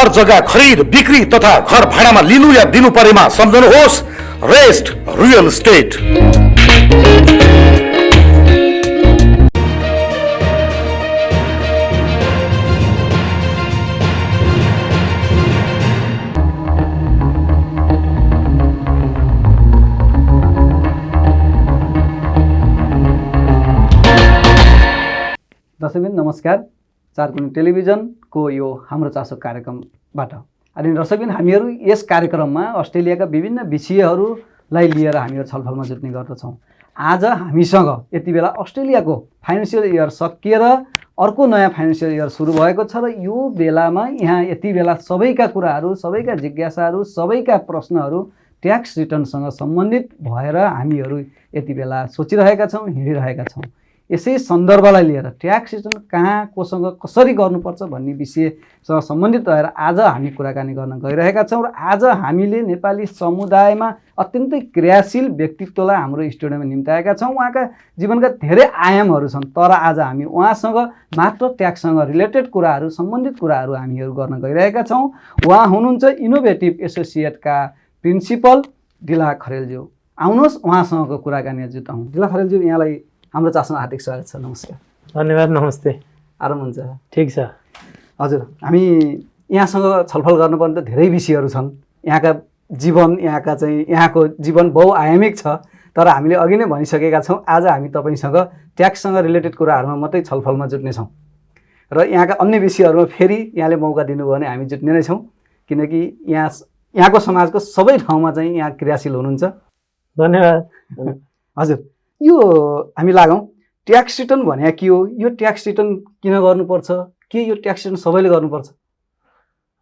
घर जग्गा खरिद बिक्री तथा घर भाडामा लिनु या दिनु परेमा सम्झनुहोस् रेस्ट रियल एस्टेट। दर्शकबिन नमस्कार। चारकुने टेलिभिजनको यो हाम्रो चासो कार्यक्रमबाट अनि दर्शकबिन हामीहरू यस कार्यक्रममा अस्ट्रेलियाका विभिन्न विषयहरूलाई लिएर हामीहरू छलफलमा जुट्ने गर्दछौँ। आज हामीसँग यति बेला अस्ट्रेलियाको फाइनेन्सियल इयर सकिएर अर्को नयाँ फाइनेन्सियल इयर सुरु भएको छ र यो बेलामा यहाँ यति बेला सबैका कुराहरू, सबैका जिज्ञासाहरू, सबैका प्रश्नहरू ट्याक्स रिटर्नसँग सम्बन्धित भएर हामीहरू यति बेला सोचिरहेका छौँ, हिँडिरहेका छौँ। यसै सन्दर्भलाई लिएर ट्याक्स रिटर्न कहाँ कोसँग कसरी गर्नुपर्छ भन्ने विषयसँग सम्बन्धित भएर आज हामी कुराकानी गर्न गइरहेका छौँ र आज हामीले नेपाली समुदायमा अत्यन्तै क्रियाशील व्यक्तित्वलाई हाम्रो स्टुडियोमा निम्ताएका छौँ। उहाँका जीवनका धेरै आयामहरू छन्, तर आज हामी उहाँसँग मात्र ट्याक्ससँग रिलेटेड कुराहरू, सम्बन्धित कुराहरू हामीहरू गर्न गइरहेका छौँ। उहाँ हुनुहुन्छ इनोभेटिभ एसोसिएटका प्रिन्सिपल दिला खरेलज्यू। आउनुहोस् उहाँसँगको कुराकानी जुटाउँ। दिला खरेलज्यू, यहाँलाई हाम्रो चासोमा हार्दिक स्वागत छ। नमस्कार। धन्यवाद। नमस्ते। आराम हुन्छ? ठिक छ। हजुर, हामी यहाँसँग छलफल गर्नुपर्ने त धेरै विषयहरू छन्। यहाँका जीवन, यहाँको जीवन बहुआयामिक छ, तर हामीले अघि नै भनिसकेका छौँ आज हामी तपाईँसँग ट्याक्ससँग रिलेटेड कुराहरूमा मात्रै छलफलमा जुट्नेछौँ र यहाँका अन्य विषयहरूमा फेरि यहाँले मौका दिनुभयो भने हामी जुट्ने नै छौँ, किनकि यहाँको समाजको सबै ठाउँमा चाहिँ यहाँ क्रियाशील हुनुहुन्छ। धन्यवाद। हजुर, यो हामी लागौँ ट्याक्स रिटर्न भने के हो? यो ट्याक्स रिटर्न किन गर्नुपर्छ? के यो ट्याक्स रिटर्न सबैले गर्नुपर्छ?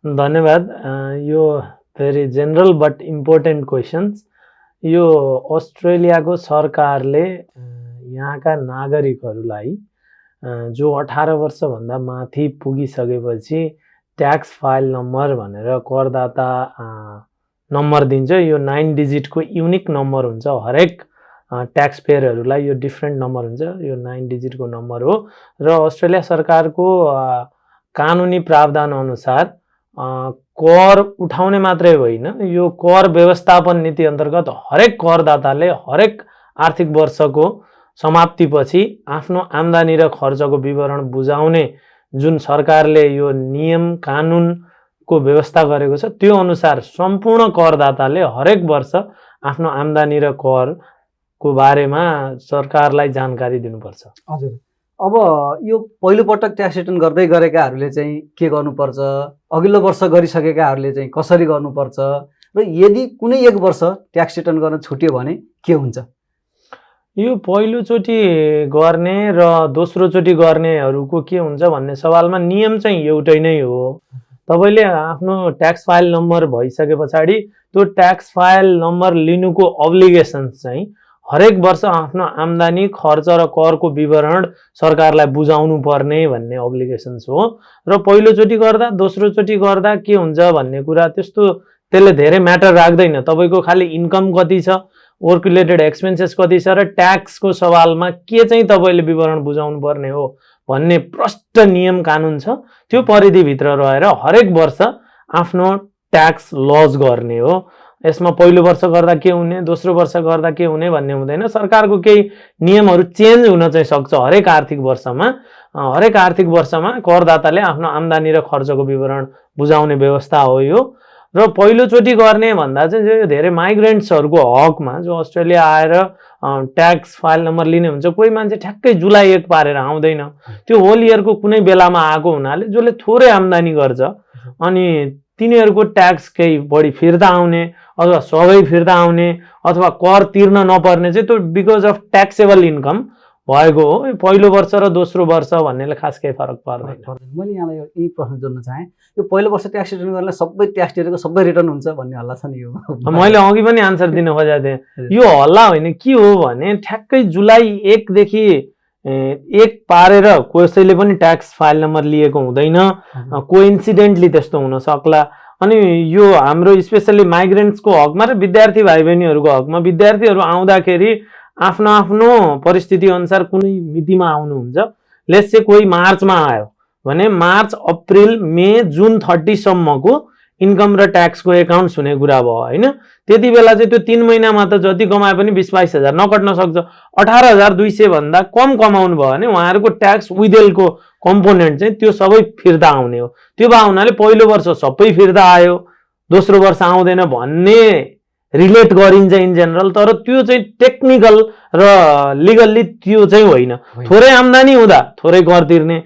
धन्यवाद। यो very general but important questions. यो अस्ट्रेलियाको सरकारले यहाँका नागरिकहरूलाई जो 18 वर्षभन्दा माथि पुगिसकेपछि ट्याक्स फाइल नम्बर भनेर करदाता नम्बर दिन्छ। यो 9 डिजिटको युनिक नम्बर हुन्छ। हरेक ट्याक्स पेयरहरूलाई यो डिफ्रेन्ट नम्बर हुन्छ। यो 9 डिजिटको नम्बर हो र अस्ट्रेलिया सरकारको कानुनी प्रावधान अनुसार कर उठाउने मात्रै होइन, यो कर व्यवस्थापन नीति अन्तर्गत हरेक करदाताले हरेक आर्थिक वर्षको समाप्तिपछि आफ्नो आम्दानी र खर्चको विवरण बुझाउने जुन सरकारले यो नियम कानुनको व्यवस्था गरेको छ, त्यो अनुसार सम्पूर्ण करदाताले हरेक वर्ष आफ्नो आम्दानी र कर को बारेमा सरकारलाई जानकारी दिनुपर्छ। हजुर, अब यो पहिलोपटक ट्याक्स रिटर्न गर्दै गरेकाहरूले चाहिँ के गर्नुपर्छ, अघिल्लो वर्ष गरिसकेकाहरूले चाहिँ कसरी गर्नुपर्छ र यदि कुनै एक वर्ष ट्याक्स रिटर्न गर्न छुट्यो भने के हुन्छ? यो पहिलोचोटि गर्ने र दोस्रोचोटि गर्नेहरूको के हुन्छ भन्ने सवालमा नियम चाहिँ एउटै नै हो। तपाईँले आफ्नो ट्याक्स फाइल नम्बर भइसके पछाडि त्यो ट्याक्स फाइल नम्बर लिनुको अब्लिगेसन्स चाहिँ हरेक वर्ष आफ्नो आम्दानी खर्च र करको विवरण सरकारलाई बुझाउनु पर्ने भन्ने अब्लिगेसन्स हो। र पहिलोचोटि गर्दा दोस्रोचोटि गर्दा के हुन्छ भन्ने कुरा त्यसले धेरै म्याटर राख्दैन। तपाईँको खालि इन्कम कति छ, वर्क रिलेटेड एक्सपेन्सेस कति छ र ट्याक्सको सवालमा के चाहिँ तपाईँले विवरण बुझाउनु पर्ने हो भन्ने प्रष्ट नियम कानुन छ। त्यो परिधिभित्र रहेर हरेक वर्ष आफ्नो ट्याक्स लज गर्ने हो। यसमा पहिलो वर्ष गर्दा के हुने, दोस्रो वर्ष गर्दा के हुने भन्ने हुँदैन। सरकारको केही नियमहरू चेन्ज हुन चाहिँ सक्छ हरेक आर्थिक वर्षमा। हरेक आर्थिक वर्षमा करदाताले आफ्नो आम्दानी र खर्चको विवरण बुझाउने व्यवस्था हो यो। र पहिलोचोटि गर्ने भन्दा चाहिँ जो धेरै माइग्रेन्ट्सहरूको हकमा जो अस्ट्रेलिया आएर ट्याक्स फाइल नम्बर लिने हुन्छ, कोही मान्छे ठ्याक्कै जुलाई 1 पारेर आउँदैन, त्यो होल इयरको कुनै बेलामा आएको हुनाले जसले थोरै आम्दानी गर्छ अनि तिनीहरूको ट्याक्स केही बढी फिर्ता आउने अथवा सबै फिर्ता आउने अथवा कर तिर्न नपर्ने चाहिँ त्यो बिकज अफ ट्याक्सेबल इन्कम भएको हो। पहिलो वर्ष र दोस्रो वर्ष भन्नेले खास केही फरक पर्दैन। मैले यहाँलाई यही प्रश्न जोड्न चाहेँ, यो पहिलो वर्ष ट्याक्स रिटर्न गर्दा सबै ट्याक्स तिरेको सबै रिटर्न हुन्छ भन्ने हल्ला छ नि। यो मैले अघि पनि आन्सर दिन खोजेको थिएँ। यो हल्ला होइन, के हो भने ठ्याक्कै जुलाई 1 देखि 1 पारेर कसैले पनि ट्याक्स फाइल नम्बर लिएको हुँदैन। कोइन्सिडेन्टली त्यस्तो हुन सक्ला। अनि यो हाम्रो स्पेसली माइग्रेन्ट्सको हकमा र विद्यार्थी भाइ बहिनीहरूको हकमा, विद्यार्थीहरू आउँदाखेरि आफ्नो आफ्नो परिस्थिति अनुसार कुनै मितिमा आउनुहुन्छ। लेट्स से कोही मार्चमा आयो भने मार्च अप्रिल मे जुन 30 सम्मको इन्कम र ट्याक्सको एकाउन्ट्स हुने कुरा भयो हैन। त्यति बेला चाहिँ त्यो 3 महिनामा त जति कमाए पनि 20-22 हजार नकट्न सक्छ। 18,200 भन्दा कम कमाउनु भयो भने उहाँहरूको ट्याक्स विथेल्डको कम्पोनेन्ट चाहिँ त्यो सबै फिर्ता आउने हो। त्यो भए हुनाले पहिलो वर्ष सबै फिर्ता आयो, दोस्रो वर्ष आउँदैन भन्ने रिलेट गरिन्छ इन जेनरल। तर त्यो चाहिँ टेक्निकल र लिगल्ली त्यो चाहिँ होइन। थोरै आम्दानी हुँदा थोरै कर तिर्ने,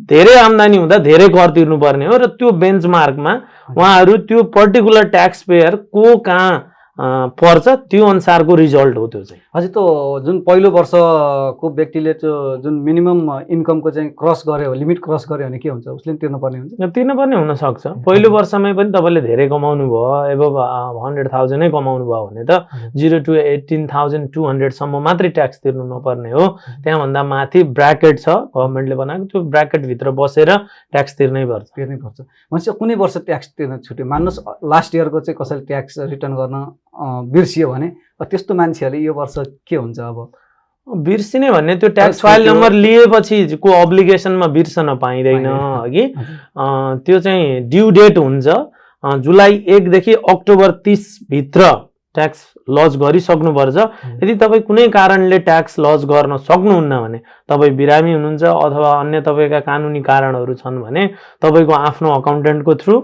धेरै आम्दानी हुँदा धेरै कर तिर्नुपर्ने हो। र त्यो बेन्चमार्कमा उहाँहरू त्यो पर्टिकुलर ट्याक्स पेयर को कहाँ पर्छ त्यो अनुसारको रिजल्ट हो त्यो चाहिँ। हजुर, त्यो जुन पहिलो वर्षको व्यक्तिले त्यो जुन मिनिमम इन्कमको चाहिँ क्रस गर्यो, लिमिट क्रस गर्यो भने के हुन्छ? उसले तिर्नुपर्ने हुन्छ? तिर्नुपर्ने हुनसक्छ। पहिलो वर्षमै पनि तपाईँले धेरै कमाउनु भयो, एबभ 100,000 नै कमाउनु भयो भने त 0 to 18,200 सम्म मात्रै ट्याक्स तिर्नु नपर्ने हो। त्यहाँभन्दा माथि ब्राकेट छ गभर्मेन्टले बनाएको, त्यो ब्राकेटभित्र बसेर ट्याक्स तिर्नै पर्छ। भनेपछि कुनै वर्ष ट्याक्स तिर्न छुट्यो, मान्नुहोस् लास्ट इयरको चाहिँ कसैले ट्याक्स रिटर्न गर्न बिर्सियो भने त्यस्तो मान्छेहरूले यो वर्ष के हुन्छ? अब बिर्सिने भन्ने त्यो ट्याक्स फाइल नम्बर लिएपछि को अब्लिगेसनमा बिर्सन पाइँदैन कि त्यो चाहिँ ड्यू डेट हुन्छ जुलाई 1 देखि अक्टोबर 30 भित्र ट्याक्स लज गरिसक्नुपर्छ। यदि तपाईँ कुनै कारणले ट्याक्स लज गर्न सक्नुहुन्न भने, तपाईँ बिरामी हुनुहुन्छ अथवा अन्य तपाईँका कानुनी कारणहरू छन् भने तपाईँको आफ्नो अकाउन्टेन्टको थ्रु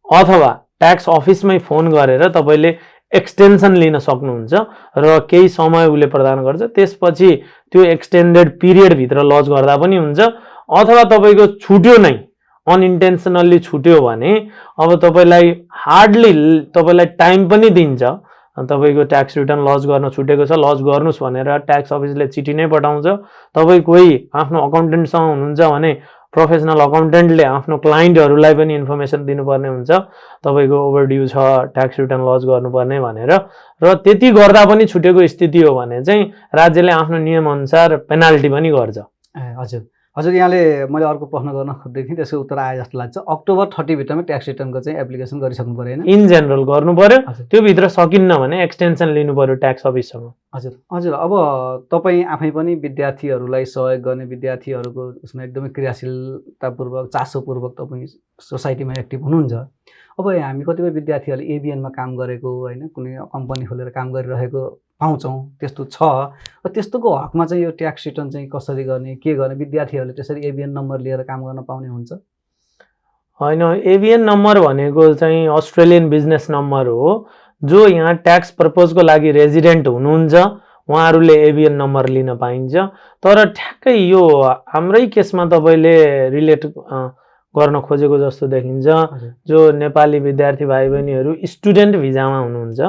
अथवा ट्याक्स अफिसमै फोन गरेर तपाईँले एक्सटेन्सन लिन सक्नुहुन्छ र केही समय उसले प्रदान गर्छ। त्यसपछि त्यो एक्सटेन्डेड पिरियडभित्र लज गर्दा पनि हुन्छ। अथवा तपाईँको छुट्यो नै, अनइन्टेन्सनल्ली छुट्यो भने अब तपाईँलाई हार्डली तपाईँलाई टाइम पनि दिन्छ। तपाईँको ट्याक्स रिटर्न लज गर्न छुटेको छ, लज गर्नुहोस् भनेर ट्याक्स अफिसले चिठी नै पठाउँछ। तपाईँ कोही आफ्नो अकाउन्टेन्टसँग हुनुहुन्छ भने प्रोफेसनल अकाउन्टेन्टले आफ्नो क्लाइन्टहरूलाई पनि इन्फर्मेसन दिनुपर्ने हुन्छ तपाईँको ओभरड्यू छ, ट्याक्स रिटर्न लज गर्नुपर्ने भनेर। र त्यति गर्दा पनि छुटेको स्थिति हो भने चाहिँ राज्यले आफ्नो नियमअनुसार पेनाल्टी पनि गर्छ। हजुर हजुर, यहाँले मैले अर्को प्रश्न गर्न खोज्दै थिएँ, त्यसको उत्तर आए जस्तो लाग्छ। अक्टोबर 30 भित्रमा ट्याक्स रिटर्नको चाहिँ एप्लिकेसन गरिसक्नु पऱ्यो होइन? इन जेनरल गर्नु पर्यो। त्यो भित्र सकिन्न भने एक्सटेन्सन लिनु पर्यो ट्याक्स अफिससँग। हजुर हजुर, अब तपाईँ आफै पनि विद्यार्थीहरूलाई सहयोग गर्ने, विद्यार्थीहरूको उसमा एकदमै क्रियाशीलतापूर्वक चासोपूर्वक तपाईँ सोसाइटीमा एक्टिभ हुनुहुन्छ। अब हामी कतिपय विद्यार्थीहरूले एबिएनमा काम गरेको होइन, कुनै कम्पनी खोलेर काम गरिरहेको पाउँछौँ, त्यस्तो छ। त्यस्तोको हकमा चाहिँ यो ट्याक्स रिटर्न चाहिँ कसरी गर्ने, के गर्ने? विद्यार्थीहरूले त्यसरी एबिएन नम्बर लिएर काम गर्न पाउने हुन्छ? होइन, एबिएन नम्बर भनेको चाहिँ अस्ट्रेलियन बिजनेस नम्बर हो। जो यहाँ ट्याक्स पर्पजको लागि रेजिडेन्ट हुनुहुन्छ उहाँहरूले एबिएन नम्बर लिन पाइन्छ। तर ठ्याक्कै यो हाम्रै केसमा तपाईँले रिलेट गर्न खोजेको जस्तो देखिन्छ। जो नेपाली विद्यार्थी भाइ बहिनीहरू स्टुडेन्ट भिजामा हुनुहुन्छ,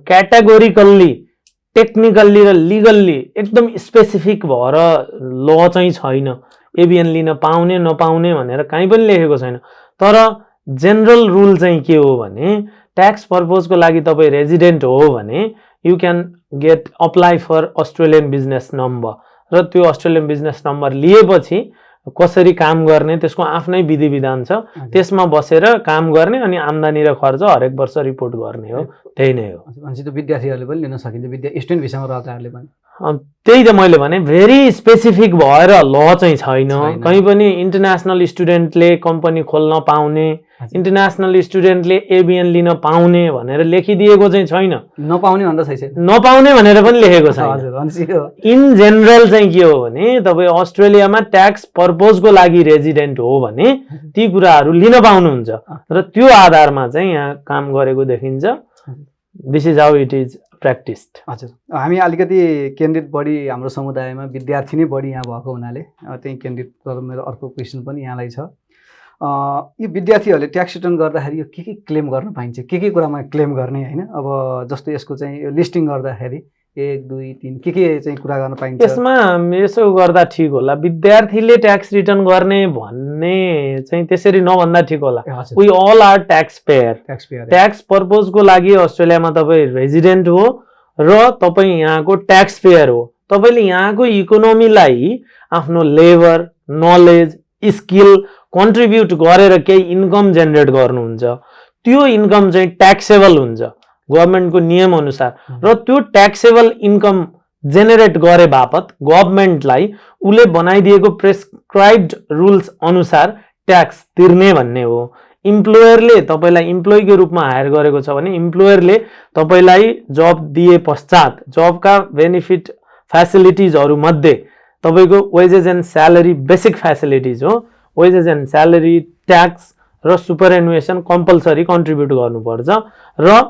क्याटेगोरिकल्ली टेक्निकल्ली र लिगल्ली एकदम स्पेसिफिक भएर ल चाहिँ छैन एबिएन लिन पाउने नपाउने भनेर कहीँ पनि लेखेको छैन। तर जेनरल रुल चाहिँ के हो भने ट्याक्स पर्पजको लागि तपाईँ रेजिडेन्ट हो भने you can get apply for Australian business number. र त्यो अस्ट्रेलियन बिजनेस नम्बर लिएपछि कसरी काम गर्ने त्यसको आफ्नै विधि विधान छ। त्यसमा बसेर काम गर्ने अनि आम्दानी र खर्च हरेक वर्ष रिपोर्ट गर्ने हो। त्यही नै हो। भनेपछि त्यो विद्यार्थीहरूले पनि लिन सकिन्छ, स्टुडेन्ट भिसामा रहेकाहरूले पनि? त्यही त मैले भने भेरी स्पेसिफिक भएर ल चाहिँ छैन। कहीँ पनि इन्टरनेसनल स्टुडेन्टले कम्पनी खोल्न पाउने, इन्टरनेसनल स्टुडेन्टले एबिएन लिन पाउने भनेर लेखिदिएको चाहिँ छैन। नपाउने भन्दा छैन, नपाउने भनेर पनि लेखेको छैन। इन जेनरल चाहिँ के हो भने तपाईँ अस्ट्रेलियामा ट्याक्स पर्पजको लागि रेजिडेन्ट हो भने ती कुराहरू लिन पाउनुहुन्छ र त्यो आधारमा चाहिँ यहाँ काम गरेको देखिन्छ। This is how it is practised. हजुर, हामी अलिकति केन्द्रित बढी हाम्रो समुदायमा विद्यार्थी नै बढी यहाँ भएको हुनाले त्यही केन्द्रित गरेर मेरो अर्को क्वेसन पनि यहाँलाई छ। यो विद्यार्थीहरूले ट्याक्स रिटर्न गर्दाखेरि यो के क्लेम गर्न पाइन्छ, के कुरामा क्लेम गर्ने होइन? अब जस्तो यसको चाहिँ यो लिस्टिङ गर्दाखेरि 1 2 3 के चाहिँ कुरा गर्न पाइन्छ? यसमा यसो गर्दा ठिक होला, विद्यार्थीले ट्याक्स रिटर्न गर्ने भन्ने चाहिँ त्यसरी नभन्दा ठिक होला। We all are tax payer. Tax पर्पजको लागि अस्ट्रेलियामा तपाईँ रेजिडेन्ट हो र तपाईँ यहाँको ट्याक्स पेयर हो। तपाईँले यहाँको इकोनोमीलाई आफ्नो लेबर, नलेज, स्किल कन्ट्रिब्युट गरेर केही इन्कम जेनेरेट गर्नुहुन्छ। त्यो इन्कम चाहिँ ट्याक्सेबल हुन्छ गभर्मेन्टको नियम अनुसार। र त्यो ट्याक्सेबल इन्कम जेनेरेट गरे बापत गभर्मेन्टलाई उसले बनाइदिएको प्रेस्क्राइब्ड रुल्स अनुसार ट्याक्स तिर्ने भन्ने हो। इम्प्लोयरले तपाईँलाई इम्प्लोइको रूपमा हायर गरेको छ भने इम्प्लोयरले तपाईँलाई जब दिए पश्चात जबका बेनिफिट फ्यासिलिटिजहरू मध्ये तपाईँको wages and salary basic facilities हो। वेजेस एन्ड स्यालेरी, ट्याक्स र सुपरएनुएसन कम्पलसरी कन्ट्रिब्युट गर्नुपर्छ र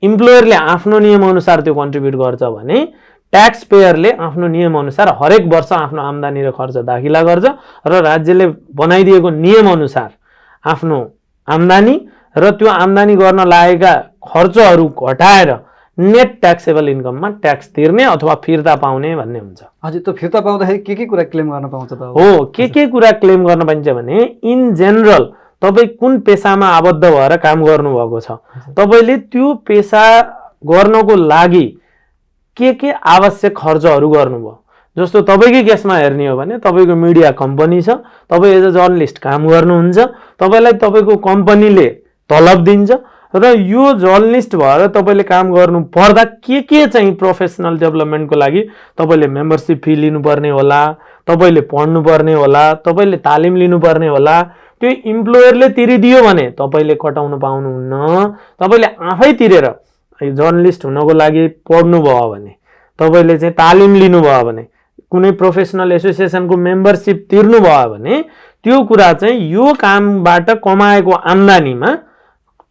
इम्प्लोयरले आफ्नो नियमअनुसार त्यो कन्ट्रिब्युट गर्छ भने ट्याक्स पेयरले आफ्नो नियमअनुसार हरेक वर्ष आफ्नो आम्दानी र खर्च दाखिला गर्छ र राज्यले बनाइदिएको नियमअनुसार आफ्नो आम्दानी र त्यो आम्दानी गर्न लागेका खर्चहरू घटाएर नेट ट्याक्सेबल इन्कममा ट्याक्स तिर्ने अथवा फिर्ता पाउने भन्ने हुन्छ। हजुर, त्यो फिर्ता पाउँदाखेरि के कुरा क्लेम गर्न पाउँछ त? हो, के कुरा क्लेम गर्न पाइन्छ भने इन जेनरल तपाईँ कुन पेसामा आबद्ध भएर काम गर्नुभएको छ, तपाईँले त्यो पेसा गर्नको लागि के आवश्यक खर्चहरू गर्नुभयो। जस्तो तपाईँकै केसमा हेर्ने हो भने तपाईँको मिडिया कम्पनी छ, तपाईँ एज अ जर्नलिस्ट काम गर्नुहुन्छ, तपाईँलाई तपाईँको कम्पनीले तलब दिन्छ र यो जर्नलिस्ट भएर तपाईँले काम गर्नु पर्दा के चाहिँ प्रोफेसनल डेभलपमेन्टको लागि तपाईँले मेम्बरसिप फी लिनुपर्ने होला, तपाईँले पढ्नुपर्ने होला, तपाईँले तालिम लिनुपर्ने होला। त्यो इम्प्लोयरले तिरिदियो भने तपाईँले कटाउन पाउनुहुन्न। तपाईँले आफै तिरेर जर्नलिस्ट हुनको लागि पढ्नुभयो भने, तपाईँले चाहिँ तालिम लिनुभयो भने, कुनै प्रोफेसनल एसोसिएसनको मेम्बरसिप तिर्नुभयो भने त्यो कुरा चाहिँ यो कामबाट कमाएको आम्दानीमा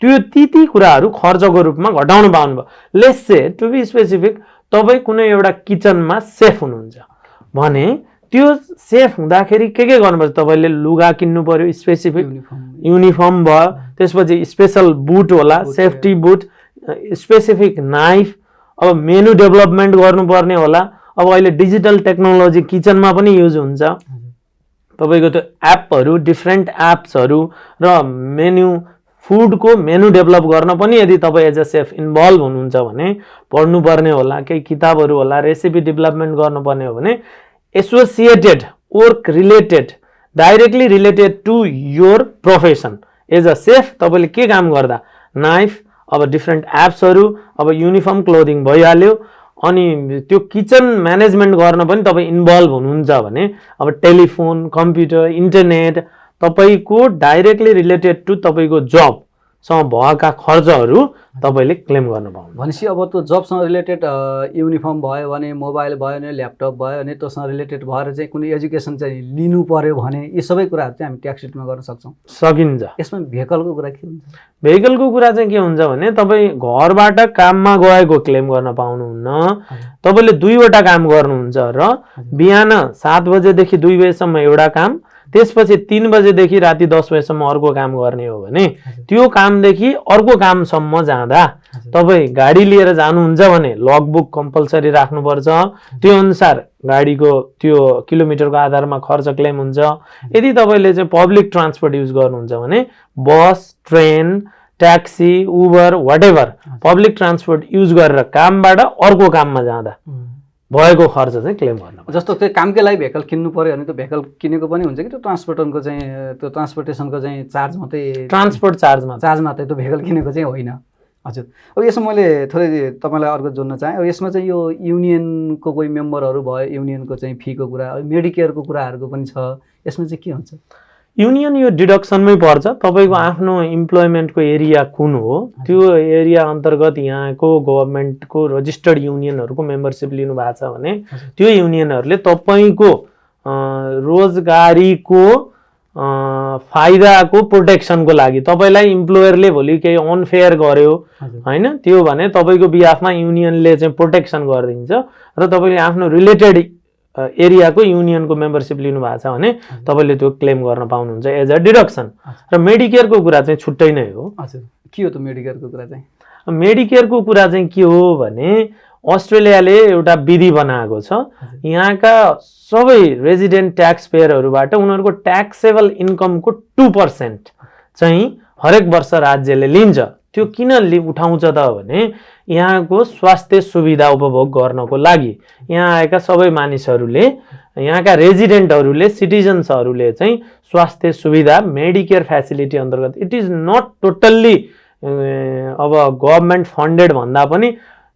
त्यो ती कुराहरू खर्चको रूपमा घटाउन पाउनुभयो। Let's say to be specific, तपाईँ कुनै एउटा किचनमा सेफ हुनुहुन्छ भने त्यो सेफ हुँदाखेरि के गर्नुपर्छ? तपाईँले लुगा किन्नु पर्यो, स्पेसिफिक युनिफर्म भयो, त्यसपछि स्पेसल बुट होला, सेफ्टी बुट, स्पेसिफिक नाइफ, अब मेनु डेभलपमेन्ट गर्नुपर्ने होला। अब अहिले डिजिटल टेक्नोलोजी किचनमा पनि युज हुन्छ। तपाईँको त्यो एपहरू, डिफ्रेन्ट एप्सहरू र फुडको मेनु डेभलप गर्न पनि यदि तपाईँ एज अ सेफ इन्भल्भ हुनुहुन्छ भने पढ्नुपर्ने होला, केही किताबहरू होला, रेसिपी डेभलपमेन्ट गर्नुपर्ने हो भने associated work related, directly related to your profession as a chef तपाईँले के काम गर्दा, नाइफ, अब डिफ्रेन्ट एप्सहरू, अब युनिफर्म क्लोदिङ भइहाल्यो, अनि त्यो किचन म्यानेजमेन्ट गर्न पनि तपाईँ इन्भल्भ हुनुहुन्छ भने अब टेलिफोन, कम्प्युटर, इन्टरनेट तपाईको डाइरेक्टली रिलेटेड टु तपाईको जबसँग भएका खर्चहरू तपाईले क्लेम गर्न पाउनुहुन्छ। भनेपछि अब त्यो जबसँग रिलेटेड युनिफर्म भयो भने, मोबाइल भयो भने, ल्यापटप भयो भने, त्योसँग रिलेटेड भएर चाहिँ कुनै एजुकेसन चाहिँ लिनु पर्यो भने यी सबै कुराहरू चाहिँ हामी ट्याक्स सिटमा गर्न सक्छौँ। सकिन्छ। यसमा भेहिकलको कुरा के हुन्छ? भेहिकलको कुरा चाहिँ के हुन्छ भने तपाईँ घरबाट काममा गएको क्लेम गर्न पाउनुहुन्न। तपाईँले दुईवटा काम गर्नुहुन्छ र बिहान 7 बजेदेखि 2 बजेसम्म एउटा काम, त्यसपछि 3 बजेदेखि राति 10 बजेसम्म अर्को काम गर्ने हो भने त्यो कामदेखि अर्को कामसम्म जाँदा तपाईँ गाडी लिएर जानुहुन्छ भने लगबुक कम्पलसरी राख्नुपर्छ। त्यो अनुसार गाडीको त्यो किलोमिटरको आधारमा खर्च क्लेम हुन्छ। यदि तपाईँले चाहिँ पब्लिक ट्रान्सपोर्ट युज गर्नुहुन्छ भने bus, train, taxi, Uber, whatever public transport use गरेर कामबाट अर्को काममा जाँदा भएको खर्च चाहिँ क्लेम गर्न। जस्तो त्यो कामकै लागि भेहिकल किन्नु पर्यो भने त्यो भेहिकल किनेको पनि हुन्छ कि त्यो ट्रान्सपोर्टनको चाहिँ त्यो ट्रान्सपोर्टेसनको चाहिँ चार्ज मात्रै, ट्रान्सपोर्ट चार्ज मात्रै, त्यो भेहिकल किनेको चाहिँ होइन। हजुर, अब यसमा मैले थोरै तपाईँलाई अर्को जोड्न चाहेँ। अब यसमा चाहिँ यो युनियनको कोही मेम्बरहरू भयो, युनियनको चाहिँ फीको कुरा, मेडिकेयरको कुराहरूको पनि छ, यसमा चाहिँ के हुन्छ? युनियन यो डिडक्सनमै पर्छ। तपाईँको आफ्नो इम्प्लोइमेन्टको एरिया कुन हो त्यो एरिया अन्तर्गत यहाँको गभर्मेन्टको रजिस्टर्ड युनियनहरूको मेम्बरसिप लिनु भएको छ भने त्यो युनियनहरूले तपाईँको रोजगारीको फाइदाको प्रोटेक्सनको लागि तपाईँलाई इम्प्लोयरले भोलि केही अनफेयर गर्यो होइन, त्यो भने तपाईँको बिहाफमा युनियनले चाहिँ प्रोटेक्सन गरिदिन्छ र तपाईँले आफ्नो रिलेटेड एरियाको युनियनको मेम्बरसिप लिनु भएको छ भने तपाईँले त्यो क्लेम गर्न पाउनुहुन्छ एज अ डिडक्सन। र मेडिकेयरको कुरा चाहिँ छुट्टै नै हो। हजुर, के हो त मेडिकेयरको कुरा चाहिँ? मेडिकेयरको कुरा चाहिँ के हो भने अस्ट्रेलियाले एउटा विधि बनाएको छ। यहाँका सबै रेजिडेन्ट ट्याक्स पेयरहरूबाट उनीहरूको ट्याक्सेबल इन्कमको 2% चाहिँ हरेक वर्ष राज्यले लिन्छ। त्यो किन उठाउँछ त भने यहाँको स्वास्थ्य सुविधा उपभोग गर्नको लागि यहाँ आएका सबै मानिसहरूले, यहाँका रेजिडेन्टहरूले, सिटिजन्सहरूले चाहिँ स्वास्थ्य सुविधा मेडिकेयर फ्यासिलिटी अन्तर्गत, इट इज नट टोटल्ली अब गभर्मेन्ट फन्डेड भन्दा पनि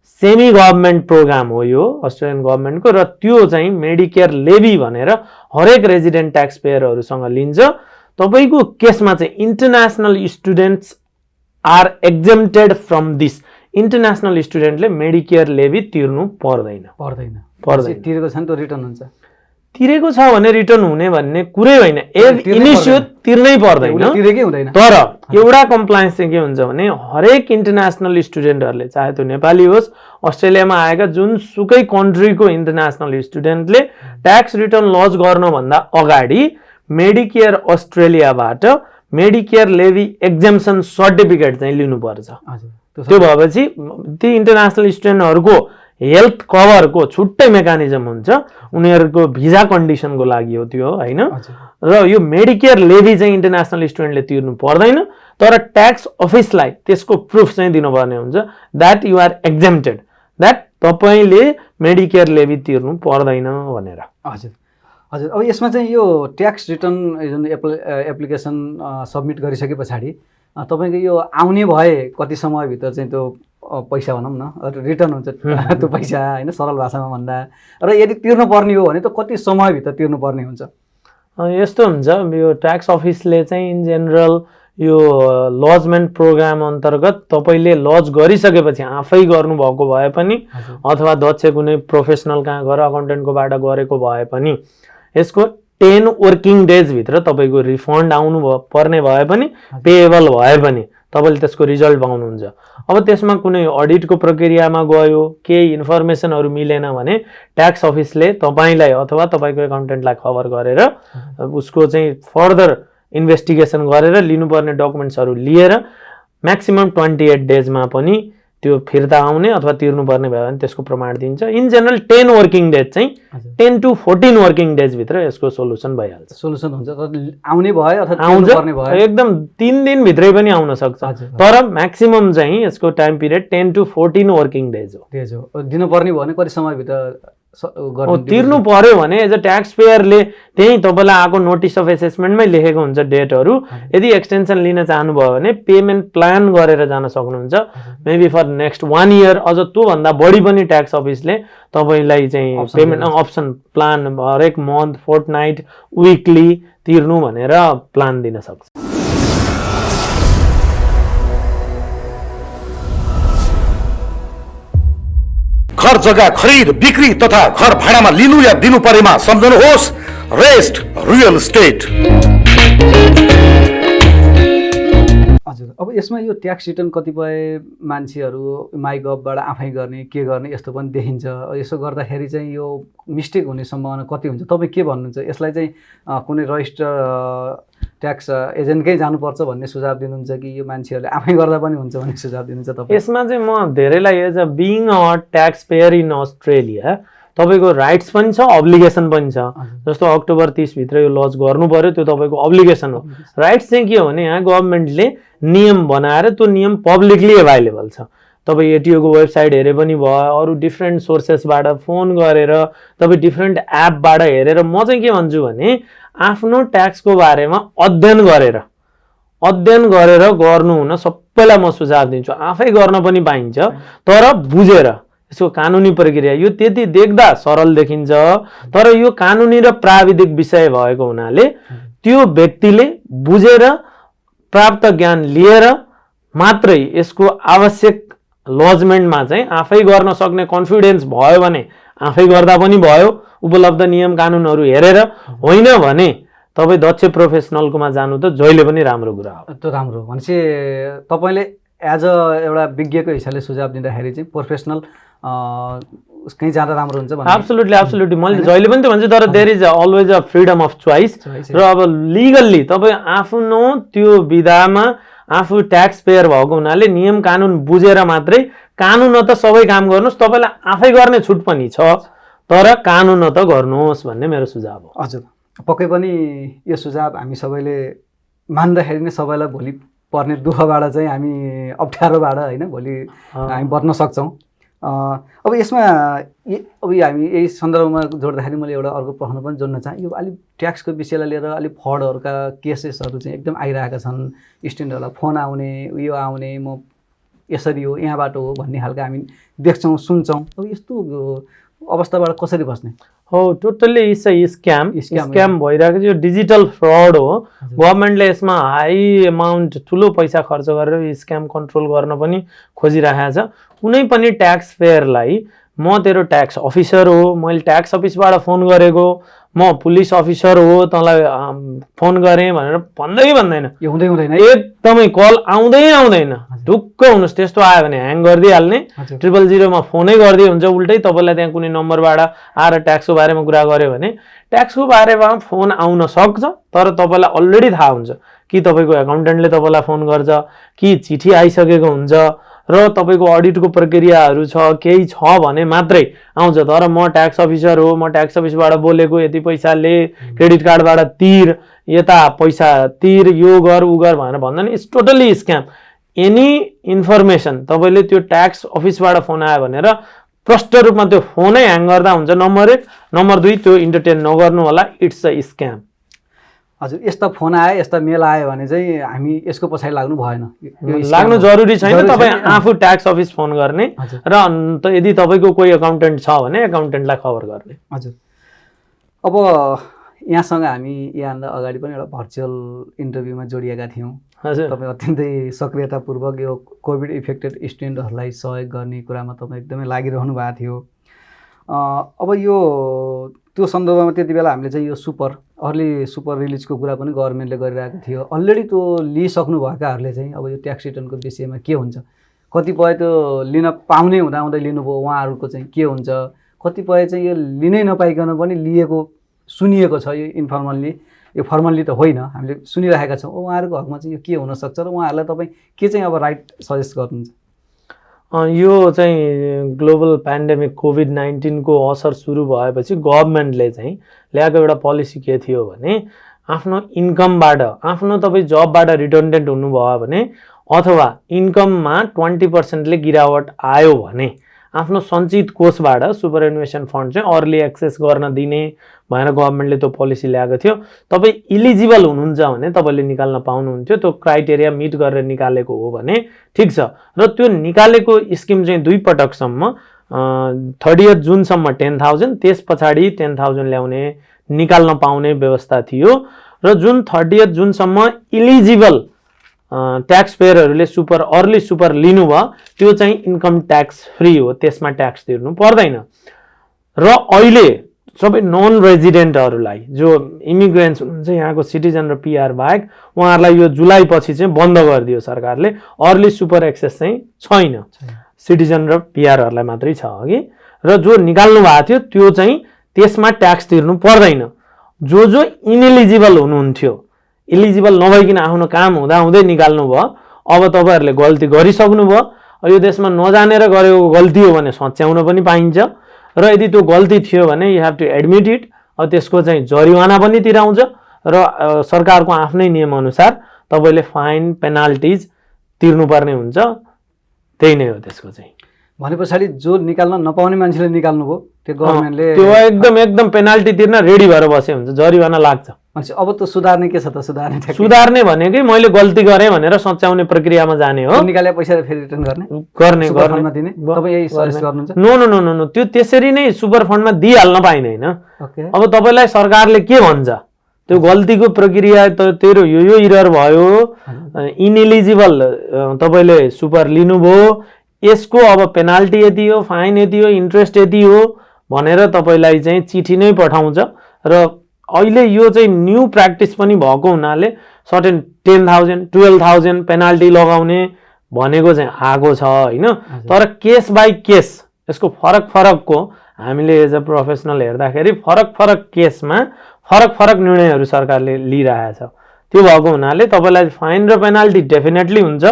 सेमी गभर्मेन्ट प्रोग्राम हो यो अस्ट्रेलियन गभर्मेन्टको, र त्यो चाहिँ मेडिकेयर लेभी भनेर हरेक रेजिडेन्ट ट्याक्स पेयरहरूसँग लिन्छ। तपाईँको केसमा चाहिँ international students are exempted from this. International स्टुडेन्टले मेडिकेयर लेभी तिर्नु पर्दैन। तिरेको छ नि त रिटर्न हुन्छ। तिरेको छ भने रिटर्न हुने भन्ने कुरै होइन, इनिसियो तिर्नै पर्दैन। तर एउटा कम्प्लायन्स चाहिँ के हुन्छ भने हरेक इन्टरनेसनल स्टुडेन्टहरूले, चाहे त्यो नेपाली होस्, अस्ट्रेलियामा आएका जुनसुकै कन्ट्रीको इन्टरनेसनल स्टुडेन्टले ट्याक्स रिटर्न लज गर्नुभन्दा अगाडि मेडिकेयर अस्ट्रेलियाबाट मेडिकेयर लेभी एक्जेम्सन सर्टिफिकेट चाहिँ लिनुपर्छ। त्यो भएपछि ती इन्टरनेसनल स्टुडेन्टहरूको हेल्थ कभरको छुट्टै मेकानिजम हुन्छ, उनीहरूको भिजा कन्डिसनको लागि हो त्यो, होइन। र यो मेडिकेयर लेभी चाहिँ इन्टरनेसनल स्टुडेन्टले तिर्नु पर्दैन, तर ट्याक्स अफिसलाई त्यसको प्रुफ चाहिँ दिनुपर्ने हुन्छ that you are exempted, that तपाईँले मेडिकेयर लेभी तिर्नु पर्दैन भनेर। हजुर हजुर। अब यसमा चाहिँ यो ट्याक्स रिटर्न जुन एप्लिकेसन सब्मिट गरिसके पछाडि तपाईँको यो आउने भए कति समयभित्र चाहिँ त्यो पैसा भनौँ न रिटर्न हुन्छ त्यो पैसा, होइन, सरल भाषामा भन्दा, र यदि तिर्नुपर्ने हो भने त कति समयभित्र तिर्नुपर्ने हुन्छ? यस्तो हुन्छ, यो ट्याक्स अफिसले चाहिँ इन जेनरल यो लजमेन्ट प्रोग्राम अन्तर्गत तपाईँले लज गरिसकेपछि आफै गर्नुभएको भए पनि अथवा दक्ष कुनै प्रोफेसनल कहाँ गएर अकाउन्टेन्टकोबाट गरेको भए पनि यसको 10 वर्किङ डेजभित्र तपाईँको रिफन्ड आउनु पर्ने भए पनि, पेएबल भए पनि तपाईँले त्यसको रिजल्ट पाउनुहुन्छ। अब त्यसमा कुनै अडिटको प्रक्रियामा गयो, केही इन्फर्मेसनहरू मिलेन भने ट्याक्स अफिसले तपाईँलाई अथवा तपाईँको एकाउन्टेन्टलाई खबर गरेर उसको चाहिँ फर्दर इन्भेस्टिगेसन गरेर लिनुपर्ने डकुमेन्ट्सहरू लिएर म्याक्सिमम 28 डेजमा पनि त्यो फिर्ता आउने अथवा तिर्नुपर्ने भयो भने त्यसको प्रमाण दिन्छ। इन जेनरल 10 वर्किङ डेज चाहिँ 10 to 14 वर्किङ डेजभित्र यसको सोल्युसन भइहाल्छ। सोल्युसन हुन्छ, आउने भयो अथवा तिर्नुपर्ने भयो एकदम 3 दिनभित्रै पनि आउन सक्छ, तर म्याक्सिमम चाहिँ यसको time period 10 to 14 working days हो। दिनुपर्ने भयो भने कति समयभित्र तिर्नु पर्यो भने एज अ ट्याक्स पेयरले त्यही तपाईँलाई आएको नोटिस अफ एसेसमेन्टमै लेखेको हुन्छ डेटहरू। यदि एक्सटेन्सन लिन चाहनुभयो भने पेमेन्ट प्लान गरेर जान सक्नुहुन्छ, मेबी फर नेक्स्ट 1 year, अझ त्योभन्दा बढी पनि ट्याक्स अफिसले तपाईँलाई चाहिँ पेमेन्ट अप्सन प्लान हरेक मन्थ, फोर्टनाइट, विकली तिर्नु भनेर प्लान दिन सक्छ। घर जग्गा खरिद बिक्री तथा घर भाडामा लिनु या दिनु परेमा सम्झनुहोस् रेस्ट रियल एस्टेट। हजुर। अब यसमा यो ट्याक्स रिटर्न कतिपय मान्छेहरू माइगभबाट आफै गर्ने के गर्ने यस्तो पनि देखिन्छ। यसो गर्दाखेरि चाहिँ यो मिस्टेक हुने सम्भावना कति हुन्छ? तपाईँ के भन्नुहुन्छ? यसलाई चाहिँ कुनै रजिस्टर ट्याक्स एजेन्टकै जानुपर्छ भन्ने सुझाव दिनुहुन्छ कि यो मान्छेहरूले आफै गर्दा पनि हुन्छ भन्ने सुझाव दिनुहुन्छ तपाईँ? यसमा चाहिँ म धेरैलाई as a being a tax payer in Australia तपाईँको राइट्स पनि छ, अब्लिगेसन पनि छ। जस्तो अक्टोबर 30 भित्र यो लज गर्नु पर्यो, त्यो तपाईँको अब्लिगेसन हो। राइट्स चाहिँ के हो भने यहाँ गभर्मेन्टले नियम बनाएर त्यो नियम पब्लिकली एभाइलेबल छ। तपाईँ एटिओको वेबसाइट हेरे पनि भयो, अरू डिफ्रेन्ट सोर्सेसबाट फोन गरेर तपाईँ डिफ्रेन्ट एपबाट हेरेर, म चाहिँ के भन्छु भने आफ्नो ट्याक्सको बारेमा अध्ययन गरेर गर्नु हुन सबैलाई म सुझाव दिन्छु। आफै गर्न पनि पाइन्छ, तर बुझेर यसको कानुनी प्रक्रिया यो त्यति देख्दा सरल देखिन्छ, तर यो कानुनी र प्राविधिक विषय भएको हुनाले त्यो व्यक्तिले बुझेर प्राप्त ज्ञान लिएर मात्रै यसको आवश्यक लजमेन्टमा चाहिँ आफै गर्न सक्ने कन्फिडेन्स भयो भने आफै गर्दा पनि भयो, उपलब्ध नियम कानुनहरू हेरेर। होइन भने तपाईँ दक्ष प्रोफेसनलकोमा जानु त जहिले पनि राम्रो कुरा हो। त्यो राम्रो भनेपछि तपाईँले एज अ एउटा विज्ञको हिसाबले सुझाव दिँदाखेरि चाहिँ प्रोफेसनल कहीँ जाँदा राम्रो हुन्छ? एब्सोल्युटली मैले जहिले पनि त्यो भन्छु, तर there is always a freedom of choice. र अब लिगल्ली तपाईँ आफ्नो त्यो विधामा आफू ट्याक्स पेयर भएको हुनाले नियम कानुन बुझेर मात्रै, कानुन त सबै काम गर्नुहोस्, तपाईँलाई आफै गर्ने छुट पनि छ, तर कानुन त गर्नुहोस् भन्ने मेरो सुझाव हो। हजुर, पक्कै पनि यो सुझाव हामी सबैले मान्दाखेरि नै सबैलाई भोलि पर्ने दुःखबाट चाहिँ हामी अप्ठ्यारोबाट, होइन, भोलि हामी बच्न सक्छौँ। अब यसमा अब हामी यही सन्दर्भमा जोड्दाखेरि मैले एउटा अर्को प्रश्न पनि जोड्न चाहेँ। यो अलिक ट्याक्सको विषयलाई लिएर अलिक फ्रडहरूका केसेसहरू चाहिँ एकदम आइरहेका छन्। स्टुडेन्टहरूलाई फोन आउने, यो आउने, म यसरी हो यहाँबाट हो भन्ने खालको हामी देख्छौँ सुन्छौँ। अब यस्तो अवस्थाबाट कसरी बस्ने? हो टोटल्ली इट्स अ स्क्याम भइरहेको छ। यो डिजिटल फ्रड हो। गभर्मेन्टले यसमा हाई अमाउन्ट ठुलो पैसा खर्च गरेर स्क्याम कन्ट्रोल गर्न पनि खोजिरहेको छ। कुनै पनि ट्याक्स पेयरलाई म तेरो ट्याक्स अफिसर हो, मैले ट्याक्स अफिसबाट फोन गरेको, म पुलिस अफिसर हो, तँलाई फोन गरेँ भनेर भन्दैन। यो हुँदैन एकदमै कल आउँदैन। ढुक्क हुनुहोस्। त्यस्तो आयो भने ह्याङ गरिदिइहाल्ने, 000मा फोनै गरिदिए हुन्छ। उल्टै तपाईँलाई त्यहाँ कुनै नम्बरबाट आएर ट्याक्सको बारेमा कुरा गर्यो भने ट्याक्सको बारेमा फोन आउन सक्छ, तर तपाईँलाई अलरेडी थाहा हुन्छ कि तपाईँको एकाउन्टेन्टले तपाईँलाई फोन गर्छ कि चिठी आइसकेको हुन्छ र तपाईँको अडिटको प्रक्रियाहरू छ, केही छ भने मात्रै आउँछ। तर म ट्याक्स अफिसर हो, म ट्याक्स अफिसबाट बोलेको, यति पैसाले क्रेडिट कार्डबाट तिर, यता पैसा तिर, यो गर उ गर भनेर भन्दैन। It's totally scam. Any information तपाईँले त्यो ट्याक्स अफिसबाट फोन आयो भनेर प्रष्ट रूपमा त्यो फोनै ह्याङ गर्दा हुन्छ। नम्बर 1, नम्बर 2 त्यो इन्टरटेन नगर्नु होला। It's a scam. हजुर, यस्ता फोन आयो, यस्ता मेल आयो भने चाहिँ हामी यसको पछाडि लाग्नु भएन, लाग्नु जरुरी छैन। तपाईँ आफू ट्याक्स अफिस फोन गर्ने र यदि तपाईँको कोही एकाउन्टेन्ट छ भने एकाउन्टेन्टलाई खबर गर्ने। हजुर, अब यहाँसँग हामी यहाँभन्दा अगाडि पनि एउटा भर्चुअल इन्टरभ्यूमा जोडिएका थियौँ। हजुर, तपाईँ अत्यन्तै सक्रियतापूर्वक यो कोभिड इफेक्टेड स्टुडेन्टहरूलाई सहयोग गर्ने कुरामा तपाईँ एकदमै लागिरहनु भएको थियो। अब यो त्यो सन्दर्भमा त्यति बेला हामीले चाहिँ यो अर्ली सुपर रिलिजको कुरा पनि गभर्मेन्टले गरिरहेको थियो। अलरेडी त्यो लिइसक्नु भएकाहरूले चाहिँ अब यो ट्याक्स रिटर्नको विषयमा के हुन्छ, कतिपय त्यो लिन पाउने हुँदाहुँदै लिनुभयो, उहाँहरूको चाहिँ के हुन्छ, कतिपय चाहिँ यो लिनै नपाइकन पनि लिएको सुनिएको छ। यो इन्फर्मल्ली, यो फर्मल्ली त होइन, हामीले सुनिरहेका छौँ। उहाँहरूको हकमा चाहिँ यो के हुनसक्छ र उहाँहरूलाई तपाईँ के चाहिँ अब राइट सजेस्ट गर्नुहुन्छ? यो चाहिँ ग्लोबल पेन्डेमिक कोभिड-19 को असर सुरु भएपछि गभर्मेन्टले चाहिँ ल्याएको एउटा पोलिसी के थियो भने आफ्नो इन्कमबाट, आफ्नो तपाईँ जबबाट रिडन्डेन्ट हुनुभयो भने अथवा इन्कममा 20% गिरावट आयो भने आफ्नो सञ्चित कोषबाट सुपरएनुएसन फन्ड चाहिँ अर्ली एक्सेस गर्न दिने भनेर गभर्मेन्टले त्यो पोलिसी ल्याएको थियो। तपाईँ इलिजिबल हुनुहुन्छ भने तपाईँले निकाल्न पाउनुहुन्थ्यो। त्यो क्राइटेरिया मिट गरेर निकालेको हो भने ठिक छ। र त्यो निकालेको स्किम चाहिँ 2 पटकसम्म 30 जुनसम्म 10,000, त्यस पछाडि 10,000 ल्याउने निकाल्न पाउने व्यवस्था थियो। र जुन 30 जुनसम्म इलिजिबल ट्याक्स पेयरहरूले अर्ली सुपर लिनुभयो त्यो चाहिँ इन्कम ट्याक्स फ्री हो, त्यसमा ट्याक्स तिर्नु पर्दैन। र अहिले सबै नन रेजिडेन्टहरूलाई जो इमिग्रेन्ट्स हुनुहुन्छ, यहाँको सिटिजन र पिआर बाहेक, उहाँहरूलाई यो जुलाई पछि चाहिँ बन्द गरिदियो सरकारले। अर्ली सुपर एक्सेस चाहिँ छैन, सिटिजन र पिआरहरूलाई मात्रै छ अघि। र जो निकाल्नु भएको थियो त्यो चाहिँ त्यसमा ट्याक्स तिर्नु पर्दैन। जो इनएलिजिबल हुनुहुन्थ्यो, इलिजिबल नभइकन आफ्नो काम हुँदाहुँदै निकाल्नु भयो, अब तपाईँहरूले गल्ती गरिसक्नुभयो। यो देशमा नजानेर गरेको गल्ती हो भने सच्याउन पनि पाइन्छ, र यदि त्यो गल्ती थियो भने you have to admit it. त्यसको चाहिँ जरिवाना पनि तिराउँछ र सरकारको आफ्नै नियमअनुसार तपाईँले फाइन पेनाल्टिज तिर्नुपर्ने हुन्छ। त्यही नै हो त्यसको चाहिँ। भने पछाडि जो निकाल्न नपाउने मान्छेले निकाल्नुभयो त्यो गभर्मेन्टले त्यो एकदम पेनाल्टी तिर्न रेडी भएर बसे हुन्छ, जरिवाना लाग्छ। अब त सुधार्ने के छ त? सुधार्ने भनेकै मैले गल्ती गरेँ भनेर सच्याउने प्रक्रियामा जाने हो। निकाले पैसा फेरि रिटर्न गर्ने दिने। तपाईँ यही सजेस्ट गर्नुहुन्छ? नो, त्यो त्यसरी नै सुपर फन्डमा दिइहाल्न पाइँदैन। अब तपाईँलाई सरकारले के भन्छ, त्यो गल्तीको प्रक्रिया त तेरो यो इरर भयो, इनएलिजिबल तपाईँले सुपर लिनुभयो, यसको अब पेनाल्टी यति हो, फाइन यति हो, इन्ट्रेस्ट यति हो भनेर तपाईँलाई चाहिँ चिठी नै पठाउँछ। र अहिले यो चाहिँ न्यू प्र्याक्टिस पनि भएको हुनाले सर्टेन 10,000 12,000 पेनाल्टी लगाउने भनेको चाहिँ आएको छ होइन। तर केस बाई केस यसको फरकको हामीले एज अ प्रोफेसनल हेर्दाखेरि फरक केसमा फरक निर्णयहरू सरकारले लिइरहेछ। त्यो भएको हुनाले तपाईँलाई फाइन र पेनाल्टी डेफिनेटली हुन्छ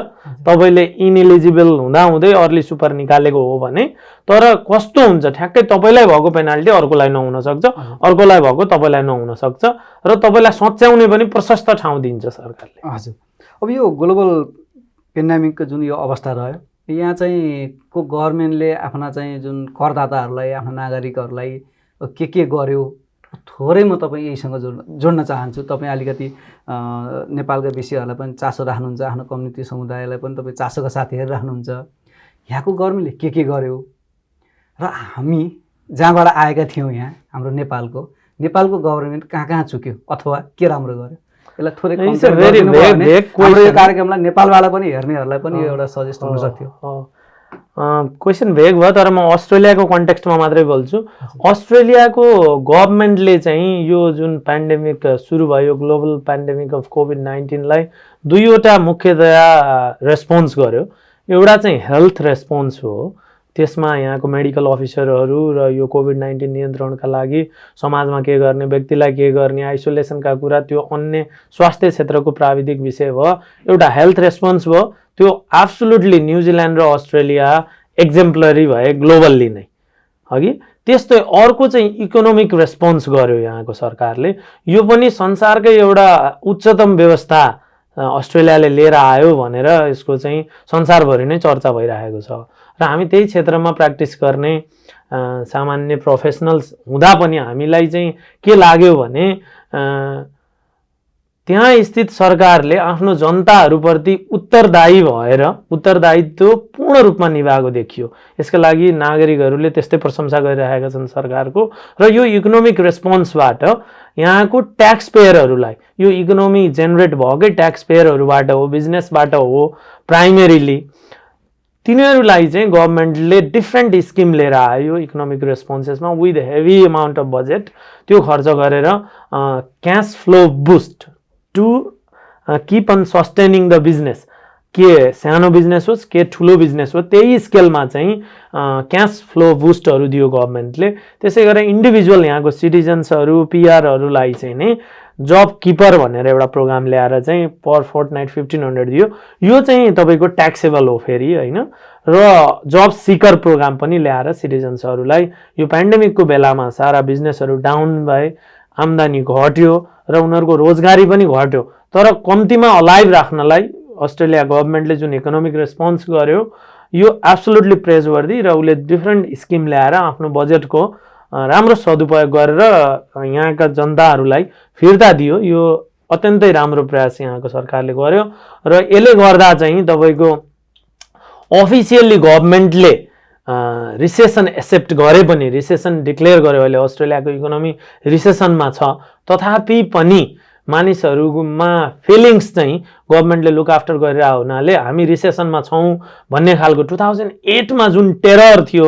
तपाईँले इनएलिजिबल हुँदाहुँदै अर्ली सुपर निकालेको हो भने। तर कस्तो हुन्छ, ठ्याक्कै तपाईँलाई भएको पेनाल्टी अर्कोलाई नहुन सक्छ, अर्कोलाई भएको तपाईँलाई नहुन सक्छ, र तपाईँलाई सच्याउने पनि प्रशस्त ठाउँ दिन्छ सरकारले। हजुर, अब यो ग्लोबल पेन्डेमिकको जुन यो अवस्था रह्यो, यहाँ चाहिँ गभर्मेन्टले आफ्ना चाहिँ जुन करदाताहरूलाई, आफ्ना नागरिकहरूलाई के गर्यो, थोरै म तपाईँ यहीसँग जोड्न चाहन्छु। तपाईँ अलिकति नेपालका विषयहरूलाई पनि चासो राख्नुहुन्छ, आफ्नो कम्युनिटी समुदायलाई पनि तपाईँ चासोका साथ हेरिराख्नुहुन्छ। यहाँको गभर्मेन्टले के गर्यो र हामी जहाँबाट आएका थियौँ यहाँ हाम्रो नेपालको गभर्मेन्ट कहाँ चुक्यो अथवा के राम्रो गर्यो, यसलाई थोरै हाम्रो यो कार्यक्रमलाई नेपालबाट पनि हेर्नेहरूलाई पनि यो एउटा सजेस्ट हुन सक्थ्यो। क्वेसन भेग भयो, तर म अस्ट्रेलियाको कन्टेक्स्टमा मात्रै बोल्छु। अस्ट्रेलियाको गभर्मेन्टले चाहिँ यो जुन पेन्डेमिक सुरु भयो, ग्लोबल पेन्डेमिक अफ कोभिड-19लाई दुईवटा मुख्यतया रेस्पोन्स गर्यो। एउटा चाहिँ हेल्थ रेस्पोन्स हो, त्यसमा यहाँको मेडिकल अफिसरहरू र यो कोभिड-19 नियन्त्रणका लागि समाजमा के गर्ने, व्यक्तिलाई के गर्ने, आइसोलेसनका कुरा, त्यो अन्य स्वास्थ्य क्षेत्रको प्राविधिक विषय भयो। एउटा हेल्थ रेस्पोन्स भयो, त्यो एब्सोल्युटली न्युजिल्यान्ड र अस्ट्रेलिया एक्जेम्पलरी भए ग्लोबल्ली नै अघि। त्यस्तै अर्को चाहिँ इकोनोमिक रेस्पोन्स गर्यो यहाँको सरकारले। यो पनि संसारकै एउटा उच्चतम व्यवस्था अस्ट्रेलियाले लिएर आयो भनेर यसको चाहिँ संसारभरि नै चर्चा भइरहेको छ र हामी त्यही क्षेत्रमा प्र्याक्टिस गर्ने सामान्य प्रोफेसनल्स हुँदा पनि हामीलाई चाहिँ के लाग्यो भने त्यहाँ स्थित सरकारले आफ्नो जनताहरूप्रति उत्तरदायी भएर उत्तरदायित्व पूर्ण रूपमा निभाएको देखियो। यसका लागि नागरिकहरूले त्यस्तै प्रशंसा गरिरहेका छन् सरकारको। र यो इकोनोमिक रेस्पोन्सबाट यहाँको ट्याक्स पेयरहरूलाई, यो इकोनोमी जेनेरेट भएकै ट्याक्स पेयरहरूबाट हो, बिजनेसबाट हो प्राइमेरीली, तिनीहरूलाई चाहिँ गभर्मेन्टले डिफ्रेन्ट स्किम लिएर आयो इकोनोमिक रेस्पोन्सेसमा with heavy amount of budget. त्यो खर्च गरेर cash flow boost to keep on sustaining the business, के सानो बिजनेस होस् के ठुलो बिजनेस हो, त्यही स्केलमा चाहिँ क्यास फ्लो बुस्टहरू दियो गभर्मेन्टले। त्यसै गरेर इन्डिभिजुअल यहाँको सिटिजन्सहरू पिआरहरूलाई चाहिँ नै जब किपर भनेर एउटा प्रोग्राम ल्याएर चाहिँ पर फोर्टनाइट 1500 दियो। यो चाहिँ तपाईँको ट्याक्सेबल हो फेरि होइन। र जब सिकर प्रोग्राम पनि ल्याएर सिटिजन्सहरूलाई यो पेन्डेमिकको बेलामा सारा बिजनेसहरू डाउन भए, आम्दानी घट्यो र उनीहरूको रोजगारी पनि घट्यो, तर कम्तीमा अलाइभ राख्नलाई अस्ट्रेलिया गभर्मेन्टले जुन इकोनोमिक रेस्पोन्स गर्यो यो एब्सोल्युटली प्रेजवर्दी र उसले डिफ्रेन्ट स्किम ल्याएर आफ्नो बजेटको राम्रो सदुपयोग गरेर यहाँका जनताहरूलाई फिर्ता दियो। यो अत्यन्तै राम्रो प्रयास यहाँको सरकारले गर्यो र यसले गर्दा चाहिँ तपाईँको अफिसियल्ली गभर्मेन्टले रिसेसन एक्सेप्ट गरे पनि, रिसेसन डिक्लेयर गर्यो, अहिले अस्ट्रेलियाको इकोनोमी रिसेसनमा छ, तथापि पनि मानिसहरूमा फिलिङ्स चाहिँ गभर्मेन्टले लुक आफ्टर गरिरहेको हुनाले हामी रिसेसनमा छौँ भन्ने खालको 2008मा जुन टेरर थियो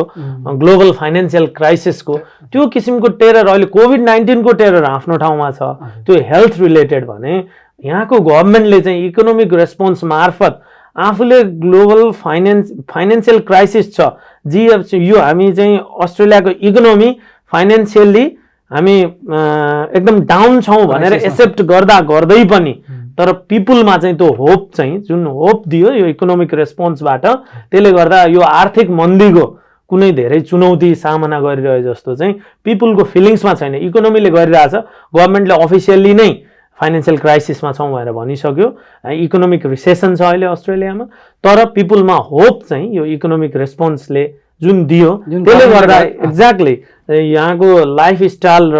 ग्लोबल फाइनेन्सियल क्राइसिसको, त्यो किसिमको टेरर अहिले कोभिड-19 को टेरर आफ्नो ठाउँमा छ, त्यो हेल्थ रिलेटेड भने यहाँको गभर्मेन्टले चाहिँ इकोनोमिक रेस्पोन्स मार्फत आफूले ग्लोबल फाइनेन्सियल क्राइसिस छ यो हामी चाहिँ अस्ट्रेलियाको इकोनोमी फाइनेन्सियली हामी एकदम डाउन छौँ भनेर एक्सेप्ट गर्दै पनि तर पिपुलमा चाहिँ त्यो होप चाहिँ जुन होप दियो यो इकोनोमिक रेस्पोन्सबाट, त्यसले गर्दा यो आर्थिक मन्दीको कुनै धेरै चुनौती सामना गरिरहे जस्तो चाहिँ पिपुलको फिलिङ्समा छैन। इकोनोमीले गरिरहेछ, गभर्मेन्टले अफिसियल्ली नै फाइनेन्सियल क्राइसिसमा छौँ भनेर भनिसक्यो, इकोनोमिक रिसेसन छ अहिले अस्ट्रेलियामा, तर पिपुलमा होप चाहिँ यो इकोनोमिक रेस्पोन्सले जुन दियो त्यसले गर्दा एक्ज्याक्टली यहाँको लाइफस्टाइल र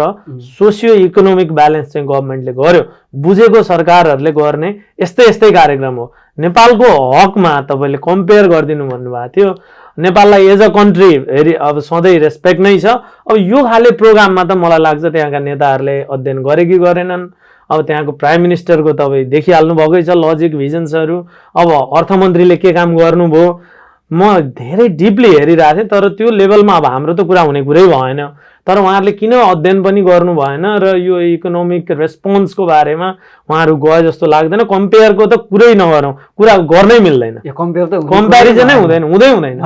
सोसियो इकोनोमिक ब्यालेन्स चाहिँ गभर्मेन्टले गर्यो। बुझेको सरकारहरूले गर्ने यस्तै कार्यक्रम हो। नेपालको हकमा तपाईँले कम्पेयर गरिदिनु भन्नुभएको थियो, नेपाललाई एज अ कन्ट्री हेरी अब सधैँ रेस्पेक्ट नै छ। अब यो खाले प्रोग्राममा त मलाई लाग्छ त्यहाँका नेताहरूले अध्ययन गरे कि गरेनन्। अब त्यहाँको प्राइम मिनिस्टरको तपाईँ देखिहाल्नु भएकै छ लजिक भिजन्सहरू, अब अर्थमन्त्रीले के काम गर्नुभयो म धेरै डिपली हेरिरहेको थिएँ, तर त्यो लेभलमा अब हाम्रो त कुरा हुने कुरै भएन। तर उहाँहरूले किन अध्ययन पनि गर्नु भएन र यो इकोनोमिक रेस्पोन्सको बारेमा उहाँहरू गए जस्तो लाग्दैन। कम्पेयरको त कुरै नगरौँ, कुरा गर्नै मिल्दैन, कम्पेरिजनै हुँदैन।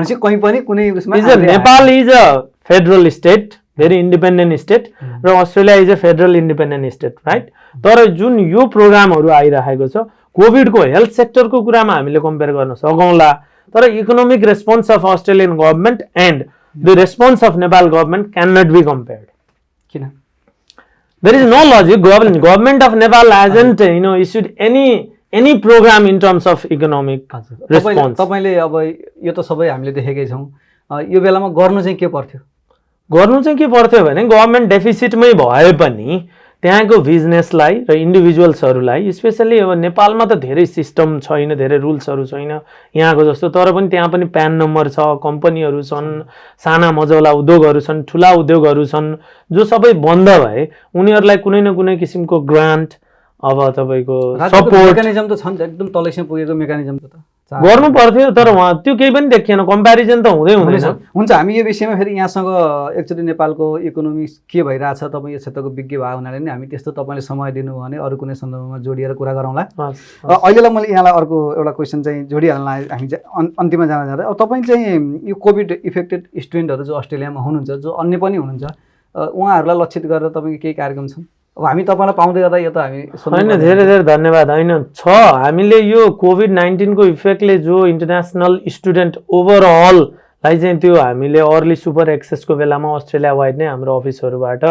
Nepal is a federal state, very independent state, र Australia is a federal independent state, right. तर जुन यो प्रोग्रामहरू आइरहेको छ कोभिडको हेल्थ सेक्टरको कुरामा हामीले कम्पेयर गर्न सकौँला, तर economic response of Australian government and the response of Nepal government can not be compared. किन? There is no logic. Government of Nepal hasn't issued any program in terms of economic response। तपाईले अब यो त सबै हामीले देखेकै छौँ, यो बेलामा गर्नु चाहिँ के पर्थ्यो? गर्नु चाहिँ के पर्थ्यो भने गभर्मेन्ट डेफिसिटमै भए पनि त्यहाँको बिजनेसलाई र इन्डिभिजुअल्सहरूलाई, स्पेसल्ली अब नेपालमा त धेरै सिस्टम छैन, धेरै रुल्सहरू छैन यहाँको जस्तो, तर पनि त्यहाँ पनि प्यान नम्बर छ, कम्पनीहरू छन्, साना मझौला उद्योगहरू छन्, ठुला उद्योगहरू छन्, जो सबै बन्द भए उनीहरूलाई कुनै न कुनै किसिमको ग्रान्ट, अब तपाईँको सपोर्ट मेकानिजम त छ नि त, एकदम तलैसम्म पुगेको मेकानिजम त गर्नु पर्थ्यो, तर उहाँ त्यो केही पनि देखिएन, कम्प्यारिजन त हुँदै हुँदैन। हुन्छ, हामी यो विषयमा फेरि यहाँसँग एकचोटि नेपालको इकोनोमी के भइरहेछ, तपाईँ यो क्षेत्रको विज्ञ भएको हुनाले नि हामी त्यस्तो तपाईँले समय दिनु भने अरू कुनै सन्दर्भमा जोडिएर कुरा गरौँला। अहिलेलाई मैले यहाँलाई अर्को एउटा क्वेसन चाहिँ जोडिहाल्न, हामी अन्तिममा जाँदा जाँदा अब तपाईँ चाहिँ यो कोभिड इफेक्टेड स्टुडेन्टहरू जो अस्ट्रेलियामा हुनुहुन्छ, जो अन्य पनि हुनुहुन्छ, उहाँहरूलाई लक्षित गरेर तपाईँको केही कार्यक्रम छन्? अब हामी तपाईँलाई पाउँदै गर्दा यो त हामी होइन, धेरै धेरै धन्यवाद। होइन छ, हामीले यो कोभिड-19 को इफेक्टले जो इन्टरनेसनल स्टुडेन्ट ओभरअललाई चाहिँ त्यो हामीले अर्ली सुपर एक्सेसको बेलामा अस्ट्रेलिया वाइड नै हाम्रो अफिसहरूबाट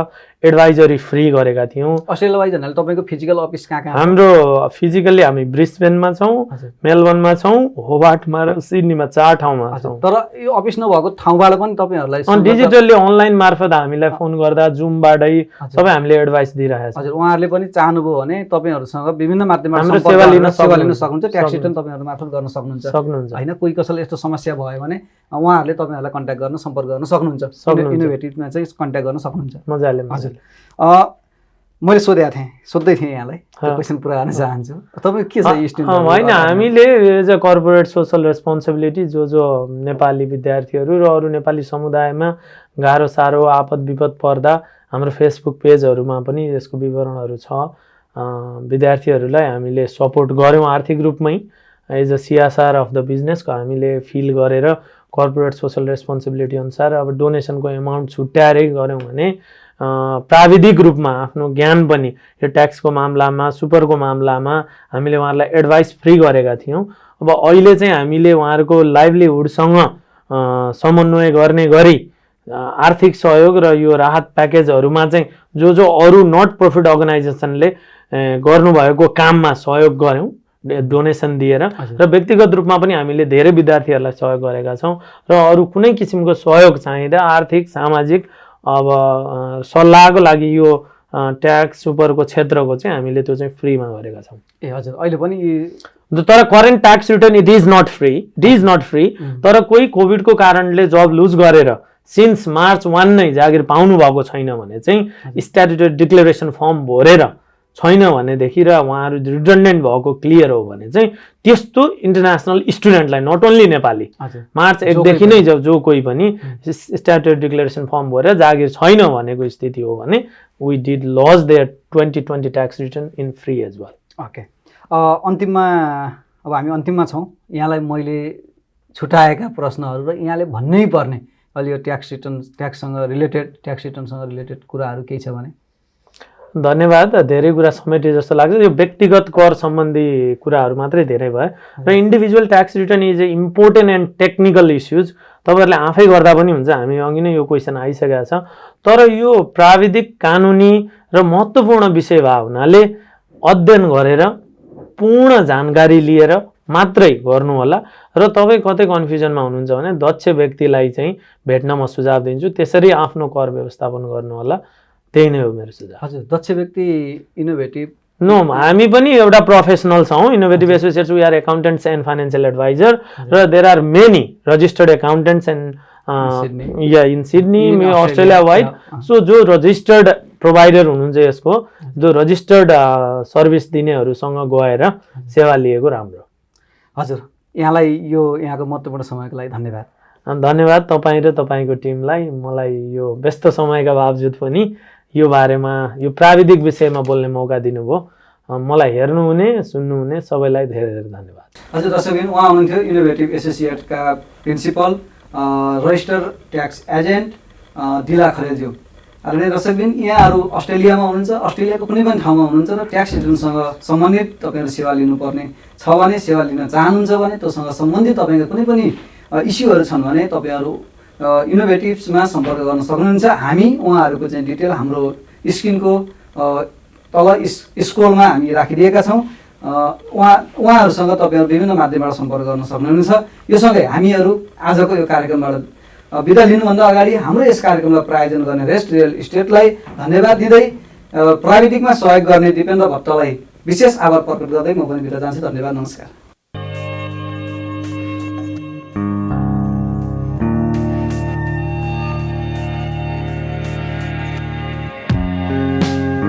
एडभाइजरी फ्री गरेका थियौँ। अस्ट्रेलिया वाइड भन्नाले तपाईँको फिजिकल अफिस कहाँ कहाँ? हाम्रो फिजिकल्ली हामी ब्रिस्बेनमा छौँ, मेलबर्नमा छौँ, होबार्टमा र सिडनीमा 4 ठाउँमा छौँ। तर यो अफिस नभएको ठाउँबाट पनि तपाईँहरूलाई डिजिटल्ली अनलाइन मार्फत हामीलाई फोन गर्दा जुमबाटै सबै हामीले एडभाइस दिइरहेका छौँ। हजुर, उहाँहरूले पनि चाहनुभयो भने तपाईँहरूसँग विभिन्न माध्यमबाट हाम्रो सेवा लिन सक्नुहुन्छ, ट्याक्स रिटर्न तपाईँहरू मार्फत गर्न सक्नुहुन्छ होइन? कोही कसैले यस्तो समस्या भयो भने उहाँहरूले तपाईँहरूलाई कन्ट्याक्ट गर्न, सम्पर्क गर्न सक्नुहुन्छ, इनोभेटिभमा चाहिँ कन्ट्याक्ट गर्न सक्नुहुन्छ। मजाले। हजुर, मैले सोध्दै थिएँ यहाँलाई, क्वेसन पुरा गर्न चाहन्छु, तपाईँ के छ स्टुडेन्ट? होइन, हामीले as a corporate social responsibility जो नेपाली विद्यार्थीहरू र अरू नेपाली समुदायमा गाह्रो साह्रो आपद विपद पर्दा हाम्रो फेसबुक पेजहरूमा पनि यसको विवरणहरू छ। विद्यार्थीहरूलाई हामीले सपोर्ट गऱ्यौँ आर्थिक रूपमै, as a CSR of the बिजनेसको हामीले फिल गरेर कर्पोरेट सोसल रेस्पोन्सिबिलिटी अनुसार अब डोनेसनको एमाउन्ट छुट्याएरै गऱ्यौँ भने प्राविधिक रूपमा आफ्नो ज्ञान पनि यो ट्याक्सको मामलामा, सुपरको मामलामा हामीले उहाँहरूलाई एडभाइस फ्री गरेका थियौँ। अब अहिले चाहिँ हामीले उहाँहरूको लाइभलीहुडसँग समन्वय गर्ने गरी आर्थिक सहयोग र यो राहत प्याकेजहरूमा चाहिँ जो अरू नट प्रफिट अर्गनाइजेसनले गर्नुभएको काममा सहयोग गऱ्यौँ डोनेसन दिएर, र व्यक्तिगत रूपमा पनि हामीले धेरै विद्यार्थीहरूलाई सहयोग गरेका छौँ। र अरू कुनै किसिमको सहयोग चाहिँदा आर्थिक सामाजिक अब सल्लाहको लागि यो ट्याक्स सुपरको क्षेत्रको चाहिँ हामीले त्यो चाहिँ फ्रीमा गरेका छौँ। ए हजुर, अहिले पनि तर current tax return it is not free. तर कोही कोभिडको कारणले जब लुज गरेर सिन्स मार्च 1 नै जागिर पाउनु भएको छैन भने चाहिँ स्ट्याट्युटरी डिक्लेरेसन फर्म भरेर छैन भनेदेखि र उहाँहरू रिडन्डेन्ट भएको क्लियर हो भने चाहिँ त्यस्तो इन्टरनेसनल स्टुडेन्टलाई, नट ओन्ली नेपाली, मार्च 1 देखि नै जो कोही पनि स्ट्याट्युटरी डिक्लेरेसन फर्म भरेर जागिर छैन भनेको स्थिति हो भने we did lodge their 2020 tax return in free as well. Okay, अन्तिममा अब हामी अन्तिममा छौँ। यहाँलाई मैले छुट्याएका प्रश्नहरू र यहाँले भन्नै पर्ने अहिले यो ट्याक्स रिटर्नसँग रिलेटेड कुराहरू केही छ भने? धन्यवाद। धेरै कुरा समेटे जस्तो लाग्छ। यो व्यक्तिगत कर सम्बन्धी कुराहरू मात्रै धेरै भयो र individual tax return is a important and technical issues. तपाईँहरूले आफै गर्दा पनि हुन्छ, हामी अघि नै यो क्वेसन आइसकेको छ। तर यो प्राविधिक, कानुनी र महत्त्वपूर्ण विषय भएको हुनाले अध्ययन गरेर पूर्ण जानकारी लिएर मात्रै गर्नु होला। र तपाईँ कतै कन्फ्युजनमा हुनुहुन्छ भने दक्ष व्यक्तिलाई चाहिँ भेट्न म सुझाव दिन्छु। त्यसरी आफ्नो कर व्यवस्थापन गर्नु होला। त्यही नै हो मेरो सुझाव। हजुर, दक्ष व्यक्ति इनोभेटिभ नो, हामी पनि एउटा प्रोफेसनल छौँ। Innovative associates we are accountants and financial adviser र there are many registered accountants and in Sydney, Australia wide. So जो रजिस्टर्ड प्रोभाइडर हुनुहुन्छ यसको, जो रजिस्टर्ड सर्भिस दिनेहरूसँग गएर सेवा लिएको राम्रो। हजुर, यहाँलाई यो यहाँको महत्त्वपूर्ण समयको लागि धन्यवाद। धन्यवाद तपाईँ र तपाईँको टिमलाई मलाई यो व्यस्त समयका बावजुद पनि यो बारेमा, यो प्राविधिक विषयमा बोल्ने मौका दिनुभयो। मलाई हेर्नुहुने, सुन्नुहुने सबैलाई धेरै धेरै धन्यवाद। हजुर दर्शकबिन, उहाँ हुनुहुन्थ्यो इनोभेटिभ एसोसिएटका principal register tax agent Dila खरेलज्यू। आदरणीय दर्शकबिन, यहाँहरू अस्ट्रेलियामा हुनुहुन्छ, अस्ट्रेलियाको कुनै पनि ठाउँमा हुनुहुन्छ र ट्याक्स रिटर्नसँग सम्बन्धित तपाईँहरू सेवा लिनुपर्ने छ भने, सेवा लिन चाहनुहुन्छ भने, त्योसँग सम्बन्धित तपाईँको कुनै पनि इस्युहरू छन् भने तपाईँहरू इनोभेटिभ्समा सम्पर्क गर्न सक्नुहुन्छ। हामी उहाँहरूको चाहिँ डिटेल हाम्रो स्क्रिनको तल स्क्रोलमा हामी राखिदिएका छौँ। उहाँहरूसँग तपाईँहरू विभिन्न माध्यमबाट सम्पर्क गर्न सक्नुहुनेछ। यो सँगै हामीहरू आजको यो कार्यक्रमबाट बिदा लिनुभन्दा अगाडि हाम्रो यस कार्यक्रमलाई प्रायोजन गर्ने रेस्ट रियल इस्टेटलाई धन्यवाद दिँदै प्राविधिकमा सहयोग गर्ने दिपेन्द्र भट्टलाई विशेष आभार प्रकट गर्दै म पनि बिदा जान्छु। धन्यवाद, नमस्कार।